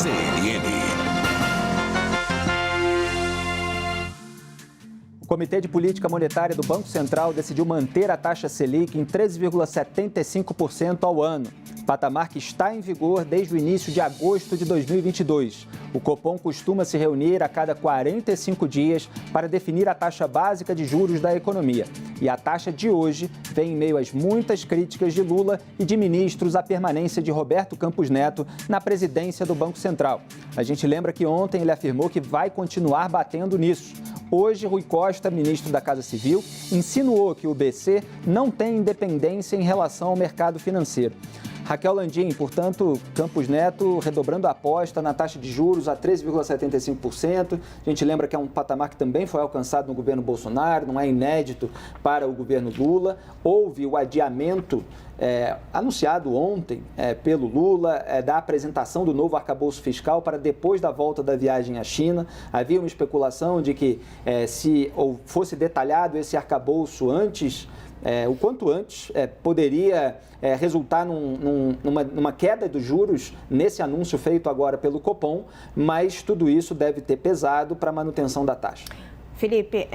CNN. O Comitê de Política Monetária do Banco Central decidiu manter a taxa Selic em 13,75% ao ano, patamar que está em vigor desde o início de agosto de 2022. O Copom costuma se reunir a cada 45 dias para definir a taxa básica de juros da economia. E a taxa de hoje vem em meio às muitas críticas de Lula e de ministros à permanência de Roberto Campos Neto na presidência do Banco Central. A gente lembra que ontem ele afirmou que vai continuar batendo nisso. Hoje, Rui Costa, ministro da Casa Civil, insinuou que o BC não tem independência em relação ao mercado financeiro. Raquel Landim, portanto, Campos Neto redobrando a aposta na taxa de juros a 13,75%. A gente lembra que é um patamar que também foi alcançado no governo Bolsonaro, não é inédito para o governo Lula. Houve o adiamento anunciado ontem pelo Lula da apresentação do novo arcabouço fiscal para depois da volta da viagem à China. Havia uma especulação de que se fosse detalhado esse arcabouço antes, o quanto antes, poderia resultar numa queda dos juros nesse anúncio feito agora pelo Copom, mas tudo isso deve ter pesado para a manutenção da taxa. Felipe,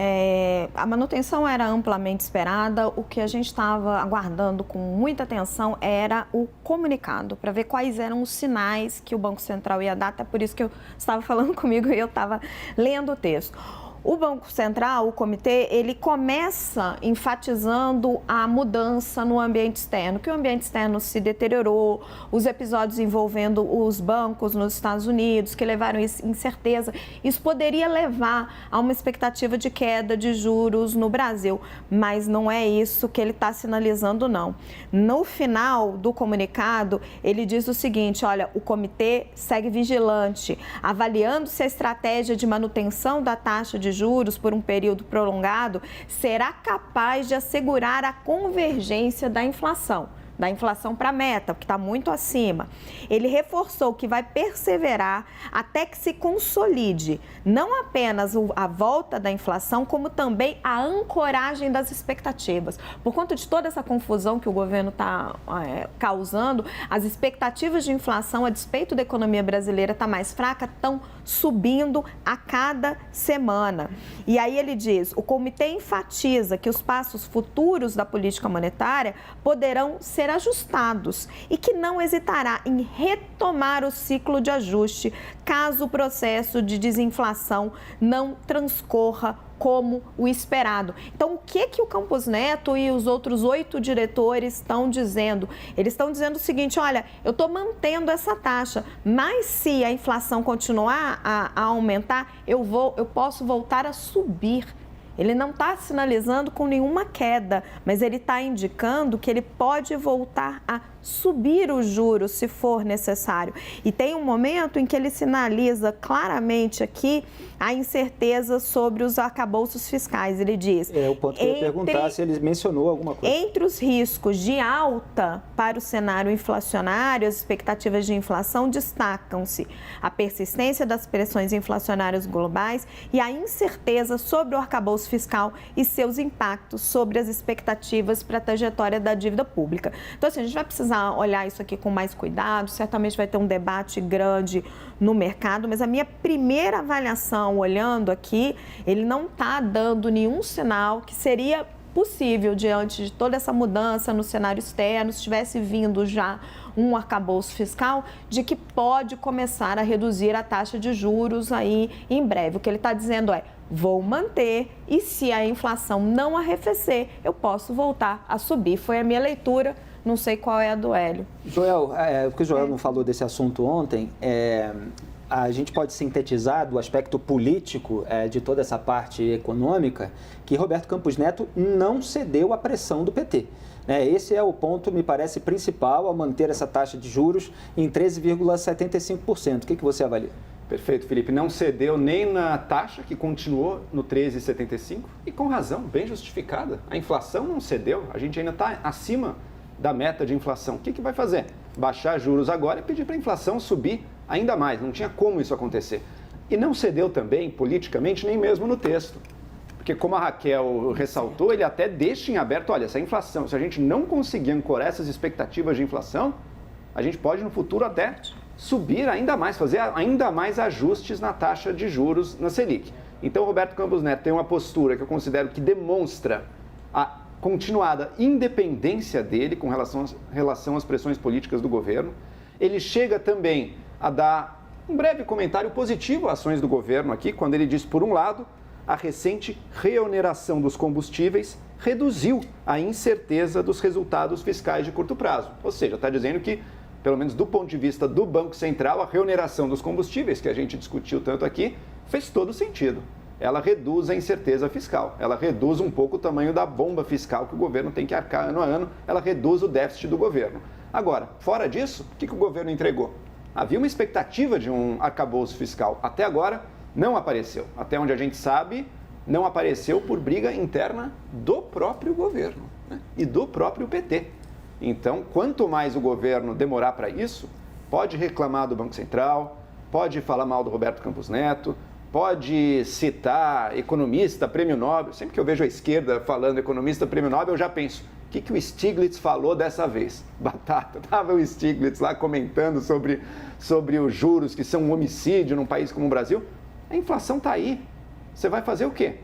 a manutenção era amplamente esperada. O que a gente estava aguardando com muita atenção era o comunicado, para ver quais eram os sinais que o Banco Central ia dar. Até por isso que eu estava falando comigo e eu estava lendo o texto. O Banco Central, o comitê, ele começa enfatizando a mudança no ambiente externo, que o ambiente externo se deteriorou, os episódios envolvendo os bancos nos Estados Unidos, que levaram incerteza. Isso poderia levar a uma expectativa de queda de juros no Brasil, mas não é isso que ele está sinalizando, não. No final do comunicado, ele diz o seguinte: olha, o comitê segue vigilante, avaliando se a estratégia de manutenção da taxa de juros por um período prolongado será capaz de assegurar a convergência da inflação para a meta, que está muito acima. Ele reforçou que vai perseverar até que se consolide não apenas a volta da inflação, como também a ancoragem das expectativas. Por conta de toda essa confusão que o governo está causando, as expectativas de inflação, a despeito da economia brasileira estar mais fraca, estão subindo a cada semana. E aí ele diz: o comitê enfatiza que os passos futuros da política monetária poderão ser ajustados e que não hesitará em retomar o ciclo de ajuste caso o processo de desinflação não transcorra como o esperado. Então, o que o Campos Neto e os outros 8 diretores estão dizendo? Eles estão dizendo o seguinte: olha, eu estou mantendo essa taxa, mas se a inflação continuar a aumentar, eu posso voltar a subir. Ele não está sinalizando com nenhuma queda, mas ele está indicando que ele pode voltar a subir os juros se for necessário. E tem um momento em que ele sinaliza claramente aqui a incerteza sobre os arcabouços fiscais. Ele diz... o ponto que eu ia perguntar se ele mencionou alguma coisa. Entre os riscos de alta para o cenário inflacionário, as expectativas de inflação destacam-se a persistência das pressões inflacionárias globais e a incerteza sobre o arcabouço fiscal e seus impactos sobre as expectativas para a trajetória da dívida pública. Então, assim, a gente vai precisar olhar isso aqui com mais cuidado, certamente vai ter um debate grande no mercado, mas a minha primeira avaliação, olhando aqui, ele não está dando nenhum sinal que seria possível, diante de toda essa mudança no cenário externo, se tivesse vindo já um arcabouço fiscal, de que pode começar a reduzir a taxa de juros aí em breve. O que ele está dizendo é: vou manter e se a inflação não arrefecer, eu posso voltar a subir. Foi a minha leitura, não sei qual é a do Hélio. Joel, porque o Joel não falou desse assunto ontem, a gente pode sintetizar do aspecto político de toda essa parte econômica que Roberto Campos Neto não cedeu à pressão do PT. Esse é o ponto, me parece, principal ao manter essa taxa de juros em 13,75%. O que você avalia? Perfeito, Felipe. Não cedeu nem na taxa, que continuou no 13,75%, e com razão, bem justificada. A inflação não cedeu, a gente ainda está acima da meta de inflação. O que vai fazer? Baixar juros agora e pedir para a inflação subir ainda mais. Não tinha como isso acontecer. E não cedeu também, politicamente, nem mesmo no texto. Porque, como a Raquel ressaltou, ele até deixa em aberto: olha, essa inflação, se a gente não conseguir ancorar essas expectativas de inflação, a gente pode no futuro até subir ainda mais, fazer ainda mais ajustes na taxa de juros na Selic. Então, Roberto Campos Neto tem uma postura que eu considero que demonstra a continuada independência dele com relação às pressões políticas do governo. Ele chega também a dar um breve comentário positivo às ações do governo aqui, quando ele diz, por um lado, a recente reoneração dos combustíveis reduziu a incerteza dos resultados fiscais de curto prazo. Ou seja, está dizendo que, pelo menos do ponto de vista do Banco Central, a reoneração dos combustíveis, que a gente discutiu tanto aqui, fez todo sentido. Ela reduz a incerteza fiscal, ela reduz um pouco o tamanho da bomba fiscal que o governo tem que arcar ano a ano, ela reduz o déficit do governo. Agora, fora disso, o que o governo entregou? Havia uma expectativa de um arcabouço fiscal. Até agora, não apareceu. Até onde a gente sabe, não apareceu por briga interna do próprio governo, né? E do próprio PT. Então, quanto mais o governo demorar para isso, pode reclamar do Banco Central, pode falar mal do Roberto Campos Neto, pode citar economista, prêmio Nobel. Sempre que eu vejo a esquerda falando economista, prêmio Nobel, eu já penso, o que o Stiglitz falou dessa vez? Batata, estava o Stiglitz lá comentando sobre os juros, que são um homicídio num país como o Brasil. A inflação está aí. Você vai fazer o quê?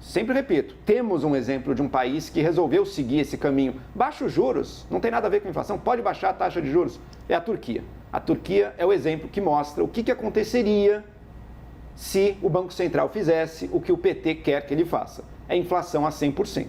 Sempre repito, temos um exemplo de um país que resolveu seguir esse caminho. Baixa os juros, não tem nada a ver com a inflação, pode baixar a taxa de juros. É a Turquia. A Turquia é o exemplo que mostra o que aconteceria se o Banco Central fizesse o que o PT quer que ele faça. É inflação a 100%.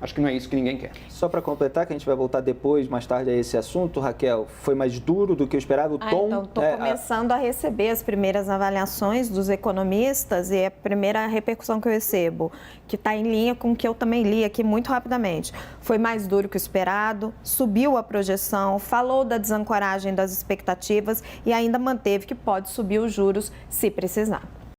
Acho que não é isso que ninguém quer. Só para completar, que a gente vai voltar depois, mais tarde, a esse assunto, Raquel, foi mais duro do que eu esperava? O tom... Então, estou começando a receber as primeiras avaliações dos economistas e a primeira repercussão que eu recebo, que está em linha com o que eu também li aqui muito rapidamente. Foi mais duro que o esperado, subiu a projeção, falou da desancoragem das expectativas e ainda manteve que pode subir os juros se precisar.